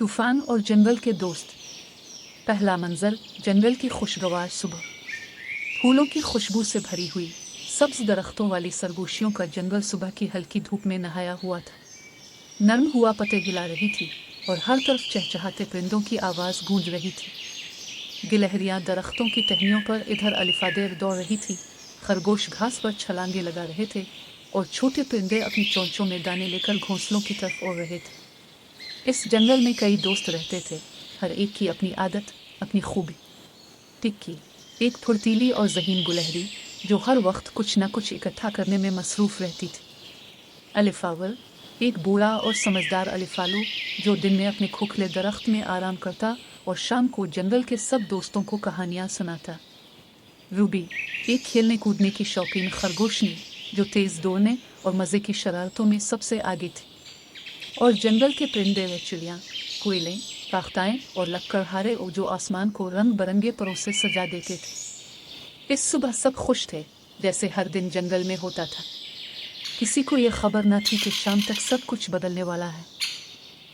तूफान और जंगल के दोस्त। पहला मंजर, जंगल की खुशगवार सुबह। फूलों की खुशबू से भरी हुई सब्ज दरख्तों वाली सरगोशियों का जंगल सुबह की हल्की धूप में नहाया हुआ था। नर्म हुआ पत्ते हिला रही थी और हर तरफ चहचहाते परिंदों की आवाज़ गूंज रही थी। गिलहरियां दरख्तों की टहनियों पर इधर अलिफादेर दौड़ रही थी, खरगोश घास पर छलांगे लगा रहे थे और छोटे परिंदे अपनी चोंचों में दाने लेकर घोंसलों की तरफ उड़ रहे थे। इस जंगल में कई दोस्त रहते थे, हर एक की अपनी आदत, अपनी खूबी। टिक्की, एक फुर्तीली और ज़हीन गुलहरी जो हर वक्त कुछ न कुछ इकट्ठा करने में मसरूफ़ रहती थी। अलिफावल, एक बूढ़ा और समझदार अलिफालू जो दिन में अपने खोखले दरख्त में आराम करता और शाम को जंगल के सब दोस्तों को कहानियाँ सुनाता। रूबी, एक खेलने कूदने की शौकीन खरगोशनी जो तेज़ दौड़ने और मज़े की शरारतों में सबसे आगे थी। और जंगल के परिंदे व चिड़ियाँ, कोयलें, पाख्ताएँ और लक्कड़हारे जो आसमान को रंग बरंगे परों से सजा देते थे। इस सुबह सब खुश थे, जैसे हर दिन जंगल में होता था। किसी को ये खबर न थी कि शाम तक सब कुछ बदलने वाला है।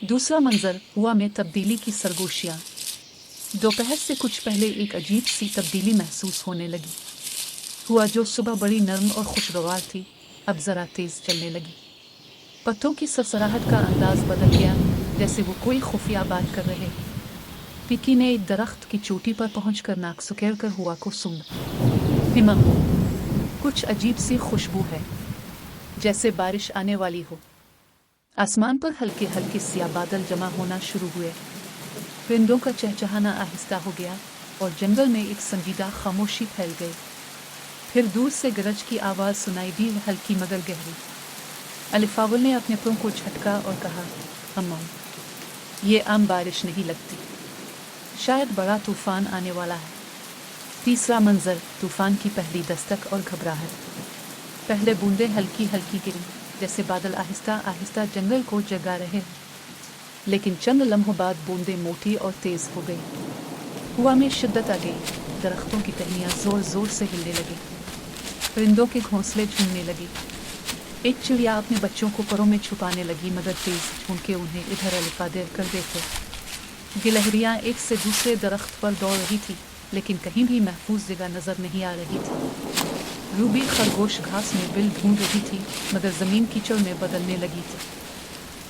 दूसरा मंजर, हुआ में तब्दीली की सरगोशियाँ। दोपहर से कुछ पहले एक अजीब सी तब्दीली महसूस होने लगी। हुआ जो सुबह बड़ी नर्म और खुशगवार थी, अब ज़रा तेज़ चलने लगी। पत्तों की सरसराहट का अंदाज बदल गया, जैसे वो कोई खुफिया बात कर रहे। पिकी ने एक दरख्त की चोटी पर पहुंचकर नाक सुकेर कर हुआ को सुना। हिमा, कुछ अजीब सी खुशबू है, जैसे बारिश आने वाली हो। आसमान पर हल्के हल्के सिया बादल जमा होना शुरू हुए। परिंदों का चहचहाना आहिस्ता हो गया और जंगल में एक संजीदा खामोशी फैल गई। फिर दूर से गरज की आवाज़ सुनाई दी, हल्की मगर गहरी। अलिफावल ने अपने पंख को झटका और कहा, अम्मा, ये आम बारिश नहीं लगती, शायद बड़ा तूफान आने वाला है। तीसरा मंजर, तूफान की पहली दस्तक और घबराहट। पहले बूंदें हल्की हल्की गिरी, जैसे बादल आहिस्ता आहिस्ता जंगल को जगा रहे। लेकिन चंद लम्हों बाद बूंदें मोटी और तेज़ हो गई। हुआ में शिद्दत आ गई, दरख्तों की टहनियाँ जोर जोर से हिलने लगी, परिंदों के घोंसले झूमने लगे। एक चिड़िया अपने बच्चों को परों में छुपाने लगी, मगर तेज झुंडके उन्हें इधर अलिफादेर कर देते। गिलहरियाँ एक से दूसरे दरख्त पर दौड़ रही थी, लेकिन कहीं भी महफूज जगह नजर नहीं आ रही थी। रूबी खरगोश घास में बिल ढूंढ रही थी, मगर ज़मीन कीचड़ में बदलने लगी थी।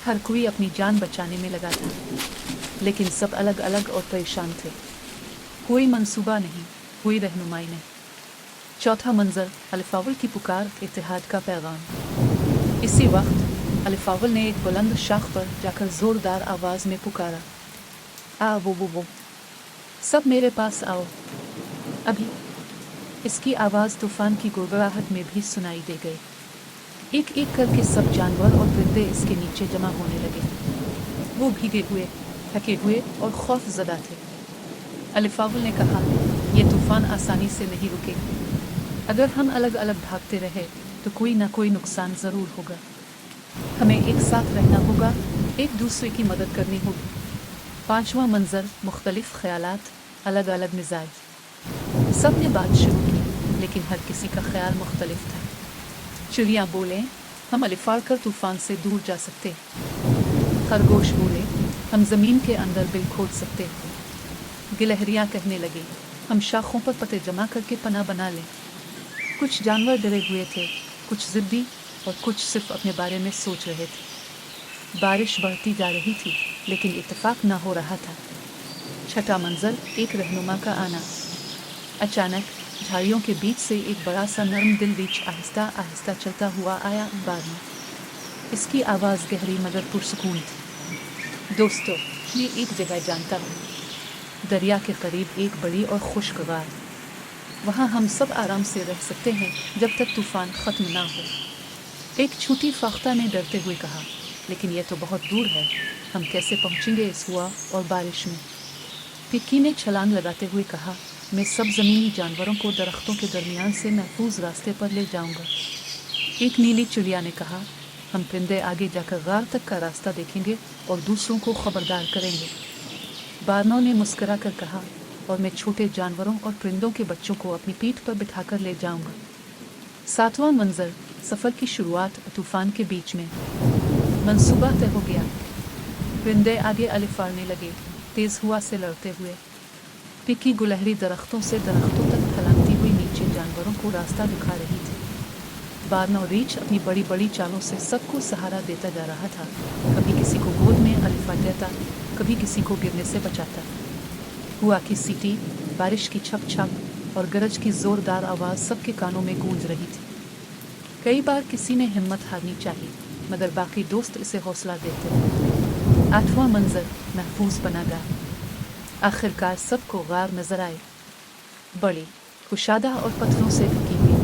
हर कोई अपनी जान बचाने में लगा था, लेकिन सब अलग अलग और परेशान थे। कोई मंसूबा नहीं, कोई रहनुमाई नहीं। चौथा मंजर, अलिफावल की पुकार, इत्तेहाद का पैगाम। इसी वक्त अलिफावल ने एक बुलंद शाख पर जाकर ज़ोरदार आवाज़ में पुकारा, आ वो, सब मेरे पास आओ अभी। इसकी आवाज़ तूफान की गुड़गुड़ाहट में भी सुनाई दे गई। एक एक करके सब जानवर और परिंदे इसके नीचे जमा होने लगे। वो भीगे हुए, थके हुए और खौफज़दा थे। अलिफावल ने कहा, यह तूफान आसानी से नहीं रुकेगा। अगर हम अलग अलग भागते रहे तो कोई ना कोई नुकसान ज़रूर होगा। हमें एक साथ रहना होगा, एक दूसरे की मदद करनी होगी। पांचवा मंजर, मुख्तलिफ ख्यालात, अलग अलग मिजाज। सब ने बात शुरू की, लेकिन हर किसी का ख्याल मुख्तलिफ था। चिड़ियाँ बोले, हम अलिफाड़ कर तूफान से दूर जा सकते। खरगोश बोले, हम ज़मीन के अंदर बिल खोद सकते। गिलहरियाँ कहने लगी, हम शाखों पर पत्ते जमा करके पनाह बना लें। कुछ जानवर डरे हुए थे, कुछ ज़िद्दी और कुछ सिर्फ अपने बारे में सोच रहे थे। बारिश बढ़ती जा रही थी, लेकिन इत्तेफाक ना हो रहा था। छठा मंजर, एक रहनुमा का आना। अचानक झाड़ियों के बीच से एक बड़ा सा नरम दिल बीच आहिस्ता आहिस्ता चलता हुआ आया बाग में। इसकी आवाज़ गहरी मगर पुरसुकून थी। दोस्तों, मैं एक जगह जानता हूँ, दरिया के करीब एक बड़ी और खुशगवार। वहाँ हम सब आराम से रह सकते हैं जब तक तूफान ख़त्म ना हो। एक छोटी फाख्ता ने डरते हुए कहा, लेकिन यह तो बहुत दूर है, हम कैसे पहुँचेंगे इस हुआ और बारिश में। पिक्की ने छलांग लगाते हुए कहा, मैं सब ज़मीनी जानवरों को दरख्तों के दरमियान से महफूज रास्ते पर ले जाऊंगा। एक नीली चिड़िया ने कहा, हम परिंदे आगे जाकर गार तक का रास्ता देखेंगे और दूसरों को खबरदार करेंगे। बारनों ने मुस्करा कर कहा, और मैं छोटे जानवरों और परिंदों के बच्चों को अपनी पीठ पर बिठाकर ले जाऊंगा। सातवां मंजर, सफ़र की शुरुआत तूफान के बीच में। मंसूबा तय हो गया। परिंदे आगे अले फाड़ने लगे, तेज हवा से लड़ते हुए। पिकी गुलहरी दरख्तों से दरख्तों तक फैलाती हुई नीचे जानवरों को रास्ता दिखा रही थी। बार्न और रीछ अपनी बड़ी बड़ी चालों से सबको सहारा देता जा रहा था। कभी किसी को गोद में अलिफा देता, कभी किसी को गिरने से बचाता। हुआ की सीटी, बारिश की छप छप और गरज की जोरदार आवाज़ सबके कानों में गूंज रही थी। कई बार किसी ने हिम्मत हारनी चाहिए, मगर बाकी दोस्त इसे हौसला देते। 8वां मंजर महफूज बना गया। आखिरकार सबको गार नजर आए, बड़ी कुशादा और पत्थरों से ढकी हुई।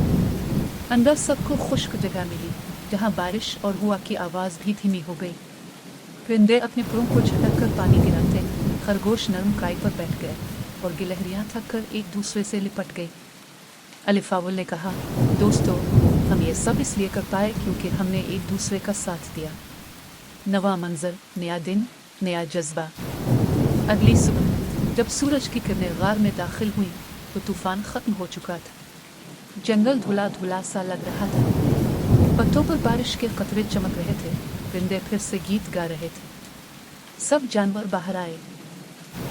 अंदर सबको खुश्क जगह मिली, जहां बारिश और हुआ की आवाज़ भी धीमी हो गई। परिंदे अपने पुरों को झटक कर पानी गिराते, खरगोश नरम काई पर बैठ गए और गिलहरियां थक कर एक दूसरे से लिपट गई। अलिफावुल ने कहा, दोस्तों, हम ये सब इसलिए कर पाए क्योंकि हमने एक दूसरे का साथ दिया। 9वां मंजर, नया दिन, नया जज्बा। अगली सुबह जब सूरज की किरणें गार में दाखिल हुई तो तूफान खत्म हो चुका था। जंगल धुला धुला सा लग रहा था। पत्तों पर बारिश के कतरे चमक रहे थे। परिंदे फिर से गीत गा रहे थे। सब जानवर बाहर आए।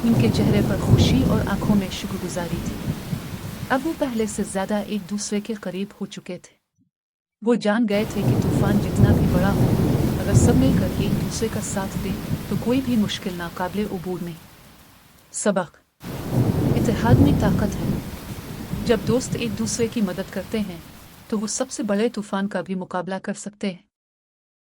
उनके चेहरे पर खुशी और आंखों में शुक्रगुजारी थी। अब वो पहले से ज्यादा एक दूसरे के करीब हो चुके थे। वो जान गए थे कि तूफान जितना भी बड़ा हो, अगर सब मिलकर एक दूसरे का साथ दें तो कोई भी मुश्किल नाकाबिले उबूर नहीं। सबक, इत्तेहाद में ताकत है। जब दोस्त एक दूसरे की मदद करते हैं तो वो सबसे बड़े तूफान का भी मुकाबला कर सकते हैं।